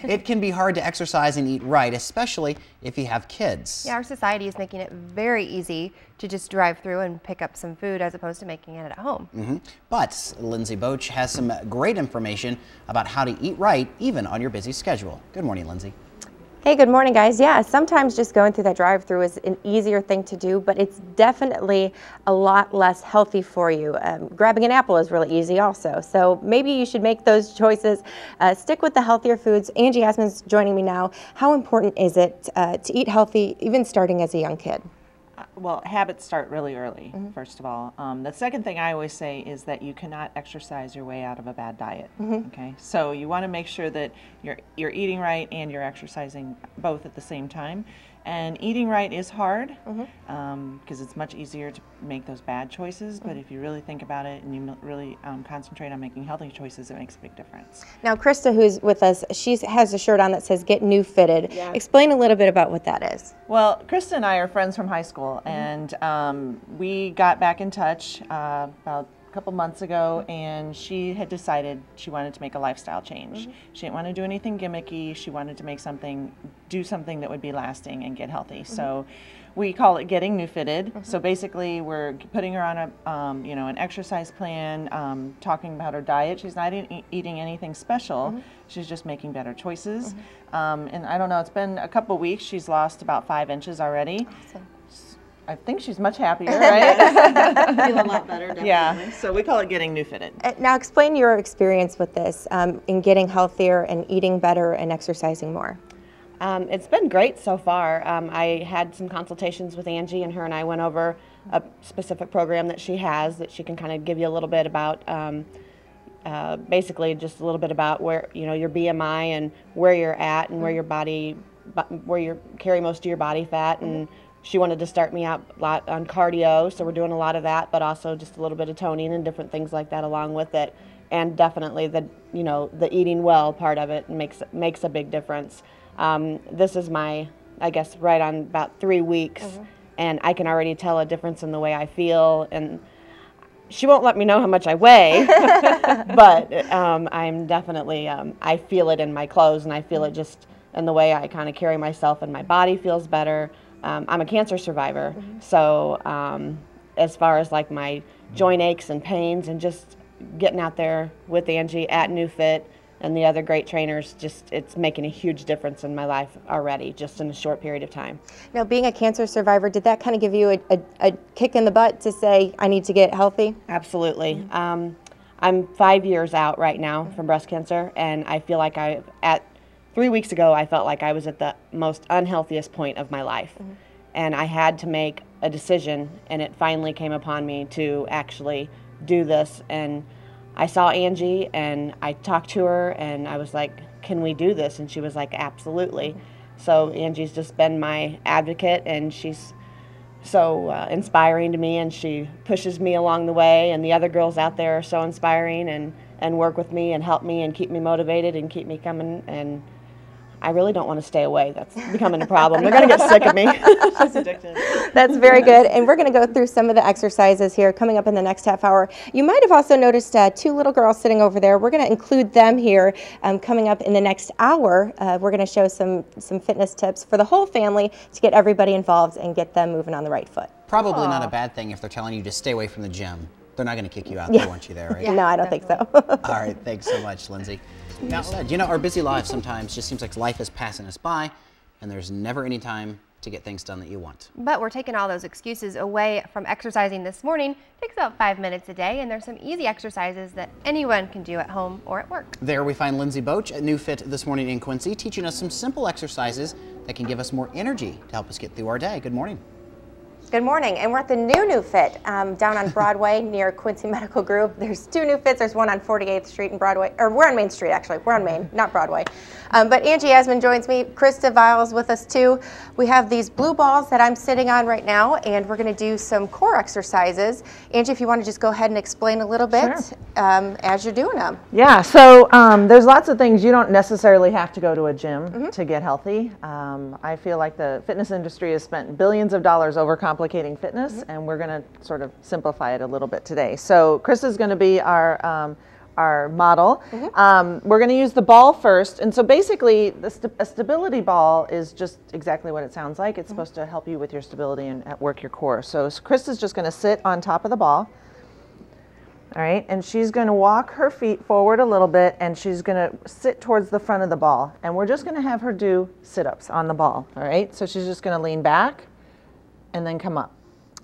It can be hard to exercise and eat right, especially if you have kids. Yeah, our society is making it very easy to just drive through and pick up some food as opposed to making it at home. But Lindsey Boetsch has some great information about how to eat right, even on your busy schedule. Good morning, Lindsey. Hey, good morning, guys. Yeah, sometimes just going through that drive-through is an easier thing to do, but it's definitely a lot less healthy for you. Grabbing an apple is really easy also, so maybe you should make those choices. Stick with the healthier foods. Angie Asman's joining me now. How important is it to eat healthy, even starting as a young kid? Well, habits start really early, first of all. The second thing I always say is that you cannot exercise your way out of a bad diet. Okay, so you want to make sure that you're eating right and you're exercising both at the same time. And eating right is hard because it's much easier to make those bad choices. But if you really think about it and you really concentrate on making healthy choices, it makes a big difference. Now, Krista, who's with us, she has a shirt on that says "Get New Fitted." Yeah. Explain a little bit about what that is. Well, Krista and I are friends from high school, and we got back in touch about couple months ago, and she had decided she wanted to make a lifestyle change. She didn't want to do anything gimmicky. She wanted to make do something that would be lasting and get healthy. So we call it Getting New Fitted. So basically we're putting her on a an exercise plan, talking about her diet. She's not eating anything special. She's just making better choices. And I don't know, it's been a couple weeks. She's lost about 5 inches already. Awesome. I think she's much happier, right? Feel a lot better, definitely. Yeah, so we call it Getting New Fitted. Now, explain your experience with this in getting healthier and eating better and exercising more. It's been great so far. I had some consultations with Angie, and her and I went over a specific program that she has that she can kind of give you a little bit about, basically just a little bit about where, your BMI and where you're at and where you carry most of your body fat. And she wanted to start me out a lot on cardio, so we're doing a lot of that, but also just a little bit of toning and different things like that along with it. And definitely the eating well part of it makes a big difference. This is my, I guess, right on about 3 weeks, and I can already tell a difference in the way I feel. And she won't let me know how much I weigh, but I'm definitely, I feel it in my clothes, and I feel it just in the way I kind of carry myself, and my body feels better. I'm a cancer survivor, so as far as like my joint aches and pains and just getting out there with Angie at New Fit and the other great trainers, it's making a huge difference in my life already, just in a short period of time. Now, being a cancer survivor, did that kind of give you a kick in the butt to say, I need to get healthy? Absolutely. I'm 5 years out right now from breast cancer, and I feel like at 3 weeks ago, I felt like I was at the most unhealthiest point of my life. And I had to make a decision, and it finally came upon me to actually do this. And I saw Angie, and I talked to her, and I was like, can we do this? And she was like, absolutely. So Angie's just been my advocate, and she's so inspiring to me, and she pushes me along the way, and the other girls out there are so inspiring and work with me and help me and keep me motivated and keep me coming. And I really don't want to stay away. That's becoming a problem. They're going to get sick of me. She's addicted. That's very good. And we're going to go through some of the exercises here coming up in the next half hour. You might have also noticed 2 little girls sitting over there. We're going to include them here coming up in the next hour. We're going to show some fitness tips for the whole family to get everybody involved and get them moving on the right foot. Probably not a bad thing if they're telling you to stay away from the gym. They're not going to kick you out. They want you there, right? No, I don't think so. All right, thanks so much, Lindsey. Now, our busy lives sometimes just seems like life is passing us by, and there's never any time to get things done that you want. But we're taking all those excuses away from exercising this morning. It takes about 5 minutes a day, and there's some easy exercises that anyone can do at home or at work. There we find Lindsey Boetsch at New Fit this morning in Quincy, teaching us some simple exercises that can give us more energy to help us get through our day. Good morning. Good morning, and we're at the New Fit down on Broadway near Quincy Medical Group. There's 2 New Fits. There's one on 48th Street and Broadway, or we're on Main Street actually. We're on Main, not Broadway. But Angie Asman joins me. Krista Viles with us too. We have these blue balls that I'm sitting on right now, and we're going to do some core exercises. Angie, if you want to just go ahead and explain a little bit as you're doing them. Yeah, so there's lots of things. You don't necessarily have to go to a gym to get healthy. I feel like the fitness industry has spent billions of dollars overcomplicating fitness, and we're going to sort of simplify it a little bit today. So Krista's going to be our our model. We're going to use the ball first. And so basically, a stability ball is just exactly what it sounds like. It's supposed to help you with your stability and work your core. So Krista's just going to sit on top of the ball. All right, and she's going to walk her feet forward a little bit, and she's going to sit towards the front of the ball. And we're just going to have her do sit-ups on the ball. All right, so she's just going to lean back and then come up.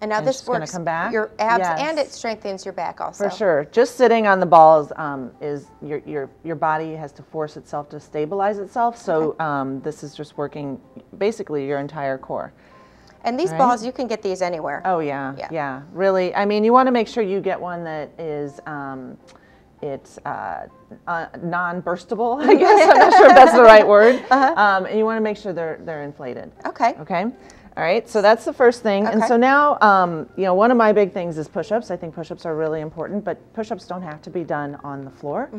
And now this works come back. your abs, and it strengthens your back also. For sure. Just sitting on the balls is your body has to force itself to stabilize itself. So this is just working basically your entire core. And these balls, you can get these anywhere. Oh yeah. Really. I mean, you want to make sure you get one that is it's non-burstable. I guess I'm not sure if that's the right word. And you want to make sure they're inflated. Okay. Okay. All right, so that's the first thing. And so now, you know, one of my big things is push-ups. I think push-ups are really important, but push-ups don't have to be done on the floor.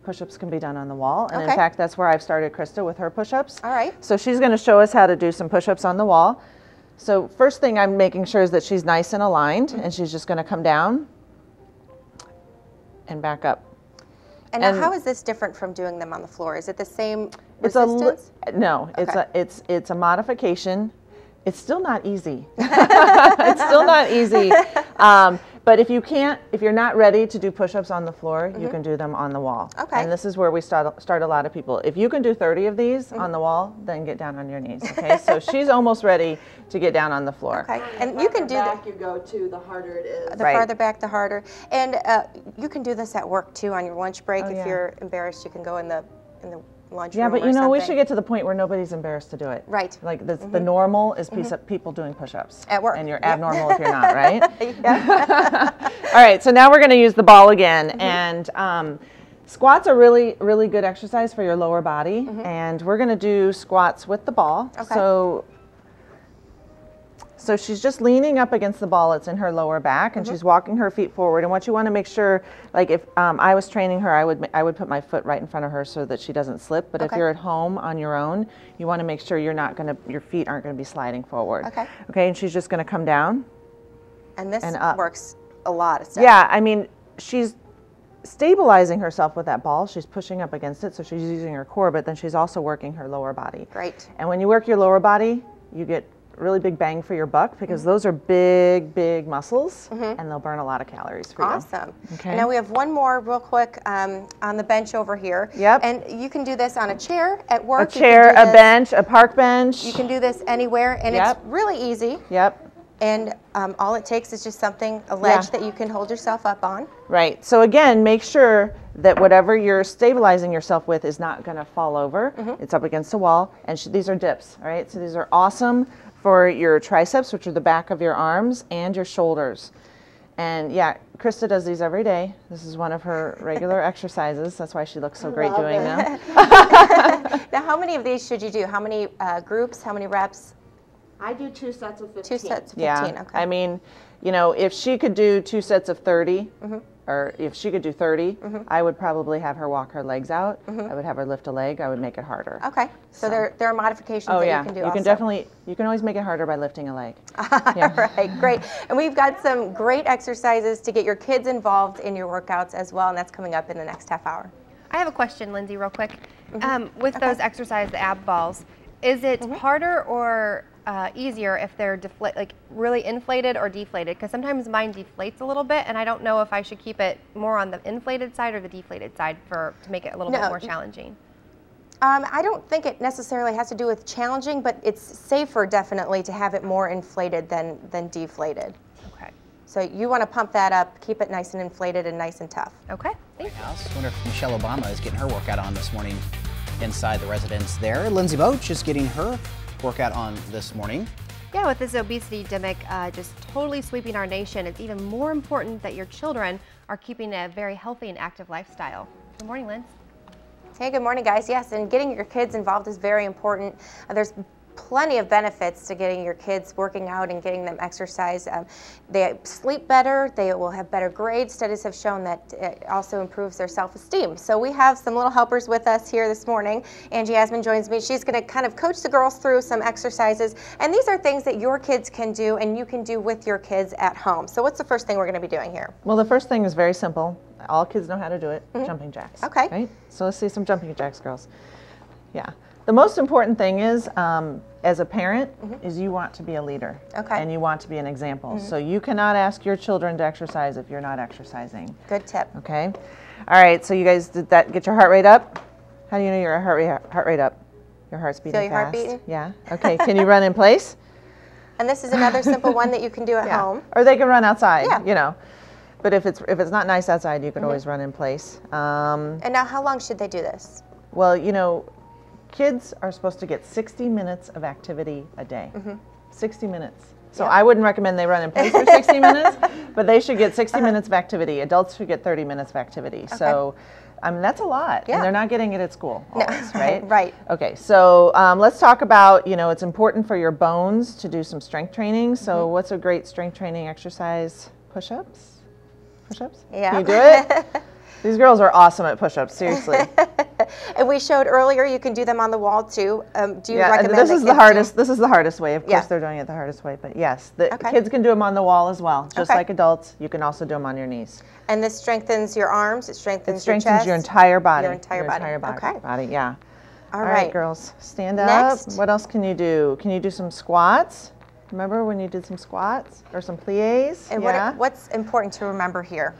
Push-ups can be done on the wall. And in fact, that's where I've started Krista with her push-ups. All right. So she's going to show us how to do some push-ups on the wall. So first thing I'm making sure is that she's nice and aligned, and she's just going to come down and back up. And now, how is this different from doing them on the floor? Is it the same resistance? No, it's a modification. It's still not easy. It's still not easy. But if you're not ready to do push-ups on the floor, you can do them on the wall. Okay. And this is where we start a lot of people. If you can do 30 of these on the wall, then get down on your knees. Okay. So she's almost ready to get down on the floor. Okay. And you can do that. You go to, the harder it is. The farther back, the harder. And you can do this at work too on your lunch break. If you're embarrassed, you can go in the lunch room. Yeah, but you know, we should get to the point where nobody's embarrassed to do it. Right. Like the normal is people doing push-ups. At work. And you're abnormal if you're not, right? All right, so now we're going to use the ball again. And squats are really, really good exercise for your lower body. And we're going to do squats with the ball. Okay. So she's just leaning up against the ball. It's in her lower back, and she's walking her feet forward. And what you want to make sure, like if I was training her, I would put my foot right in front of her so that she doesn't slip. But if you're at home on your own, you want to make sure your feet aren't going to be sliding forward. Okay. Okay, and she's just going to come down. And this works a lot of stuff. Yeah, I mean, she's stabilizing herself with that ball. She's pushing up against it, so she's using her core, but then she's also working her lower body. Great. And when you work your lower body, you get really big bang for your buck because those are big muscles and they'll burn a lot of calories for you. Awesome. Okay. And now we have one more real quick on the bench over here. Yep. And you can do this on a chair at work. A chair, a bench, a park bench. You can do this anywhere, and it's really easy. Yep. And all it takes is just a ledge that you can hold yourself up on. Right. So again, make sure that whatever you're stabilizing yourself with is not going to fall over. It's up against a wall. And these are dips. All right. So these are awesome for your triceps, which are the back of your arms, and your shoulders. And yeah, Krista does these every day. This is one of her regular exercises. That's why she looks so great doing them. Now, how many of these should you do? How many groups? How many reps? I do 2 sets of 15. 2 sets of 15, yeah. okay. I mean, you know, if she could do 2 sets of 30, or if she could do 30, I would probably have her walk her legs out. I would have her lift a leg. I would make it harder. Okay. So there are modifications that you can do. You can definitely, you can always make it harder by lifting a leg. Right, great. And we've got some great exercises to get your kids involved in your workouts as well, and that's coming up in the next half hour. I have a question, Lindsey, real quick. With those exercises, the ab balls, is it harder or easier if they're really inflated or deflated? Because sometimes mine deflates a little bit, and I don't know if I should keep it more on the inflated side or the deflated side to make it a little bit more challenging. I don't think it necessarily has to do with challenging, but it's safer definitely to have it more inflated than deflated. Okay. So you want to pump that up, keep it nice and inflated and nice and tough. Okay, thanks. I wonder if Michelle Obama is getting her workout on this morning inside the residence there. Lindsey Boetsch is getting her workout on this morning. Yeah, with this obesity epidemic just totally sweeping our nation, it's even more important that your children are keeping a very healthy and active lifestyle. Good morning, Lindsey. Hey, good morning, guys. Yes, and getting your kids involved is very important. There's plenty of benefits to getting your kids working out and getting them exercise. They sleep better, they will have better grades. Studies have shown that it also improves their self-esteem. So we have some little helpers with us here this morning. Angie Asman joins me. She's going to kind of coach the girls through some exercises. And these are things that your kids can do and you can do with your kids at home. So what's the first thing we're going to be doing here? Well, the first thing is very simple. all kids know how to do it, jumping jacks. Okay. Right? So let's see some jumping jacks, girls. Yeah. The most important thing is, as a parent, is you want to be a leader. Okay. And you want to be an example. So you cannot ask your children to exercise if you're not exercising. Good tip. Okay. All right. So you guys, did that get your heart rate up? How do you know your heart rate up? Your heart's beating Feel your heart fast. beating? Yeah. Okay. Can you run in place? And this is another simple one that you can do at home. Or they can run outside. Yeah. You know. But if it's not nice outside, you can always run in place. And now, how long should they do this? Well, you know, kids are supposed to get 60 minutes of activity a day. 60 minutes. So I wouldn't recommend they run in place for 60 minutes, but they should get 60 minutes of activity. Adults should get 30 minutes of activity. So, I mean, that's a lot. Yeah. And they're not getting it at school always, right? Right. Okay, so let's talk about, you know, it's important for your bones to do some strength training. So what's a great strength training exercise? Push-ups? Push-ups? Yeah. Can you do it? These girls are awesome at push-ups, seriously. And we showed earlier you can do them on the wall too. Do you recommend this that is the kids hardest. This is the hardest way. Of course, Yeah. they're doing it the hardest way. But yes, the Okay. kids can do them on the wall as well, just Okay. like adults. You can also do them on your knees. And this strengthens your arms. It strengthens, It strengthens your chest. your entire body. Your entire body. Okay. Body. Yeah. All All right. right, girls, stand up. Next. What else can you do? Can you do some squats? Remember when you did some squats or some plies? And yeah. what's important to remember here?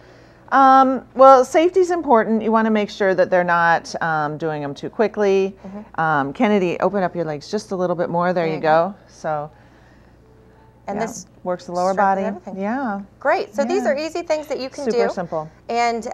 Well, safety's important. You want to make sure that they're not doing them too quickly. Kennedy, open up your legs just a little bit more. There you go. So, And yeah, this works the lower body. strengthens everything. Yeah. Great. So these Yeah. are easy things that you can do. Super simple. And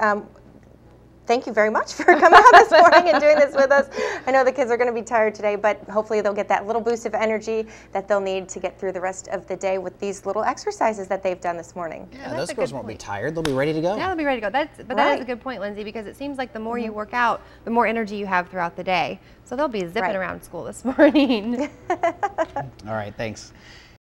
thank you very much for coming out this morning and doing this with us. I know the kids are going to be tired today, but hopefully they'll get that little boost of energy that they'll need to get through the rest of the day with these little exercises that they've done this morning. Yeah, that's those a girls good won't be point. tired. They'll be ready to go. Yeah, they'll be ready to go. That is Right. a good point, Lindsay, because it seems like the more you work out, the more energy you have throughout the day. So they'll be zipping Right. around school this morning. All right, thanks.